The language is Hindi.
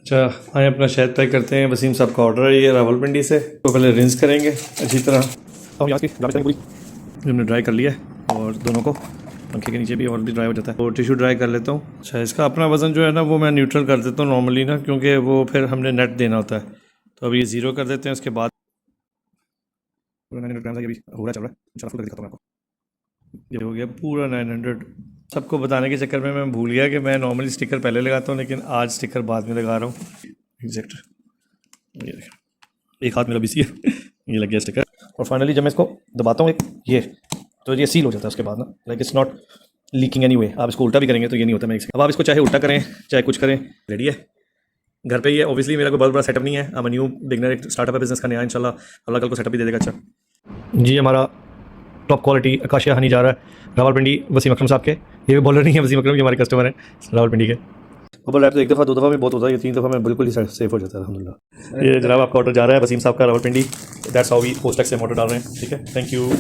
अच्छा, आए अपना शहद पैक करते हैं। वसीम साहब का ऑर्डर है ये रावलपिंडी से। तो पहले रिंस करेंगे अच्छी तरह। और यहाँ की पूरी हमने ड्राई कर लिया है और दोनों को पंखे के नीचे भी और भी ड्राई हो जाता है। और टिश्यू ड्राई कर लेता हूँ। अच्छा, इसका अपना वज़न जो है ना वो मैं न्यूट्रल कर देता हूँ नॉर्मली ना, क्योंकि वो फिर हमने नेट देना होता है। तो अभी 0 कर देते हैं। उसके बाद 900 ग्राम का ये भी हो रहा चल रहा है। इंशाल्लाह फुल करके दिखाता हूँ आपको। ये हो गया पूरा 900। सबको बताने के चक्कर में मैं भूल गया कि मैं नॉर्मली स्टिकर पहले लगाता हूँ, लेकिन आज स्टिकर बाद में लगा रहा हूँ। एग्जैक्ट ये देखें, एक हाथ मेरा बिजी है ये लग गया स्टिकर। और फाइनली जब मैं इसको दबाता हूँ ये तो ये सील हो जाता है उसके बाद ना, like it's not leaking any way. आप इसको उल्टा भी करेंगे तो ये नहीं होता। मैं अब आप इसको चाहे उल्टा करें चाहे कुछ करें, रेडी है। घर पे ही है ऑब्वियसली, मेरा कोई बहुत बड़ा सेटअप नहीं है। अब न्यू बिगनर, एक स्टार्टअप है बिजनेस का नया। इंशाल्लाह अल्लाह कल को सेटअप भी दे देगा। अच्छा जी, हमारा टॉप क्वालिटी अकाशिया हनी जा रहा है रावलपिंडी वसीम अकरम साहब के। ये भी बॉलर नहीं है वसीम अकरम, ये हमारे कस्टमर हैं रावलपिंडी के। बबल रैप तो एक दफ़ा 2 दफ़ा में बहुत होता है, ये 3 दफ़ा में बिल्कुल ही सेफ हो जाता है अल्हम्दुलिल्लाह। ये जनाब आपका ऑर्डर जा रहा है वसीम साहब का Rawalpindi. That's how we post से ऑर्डर डाल रहे हैं। ठीक है, थैंक यू।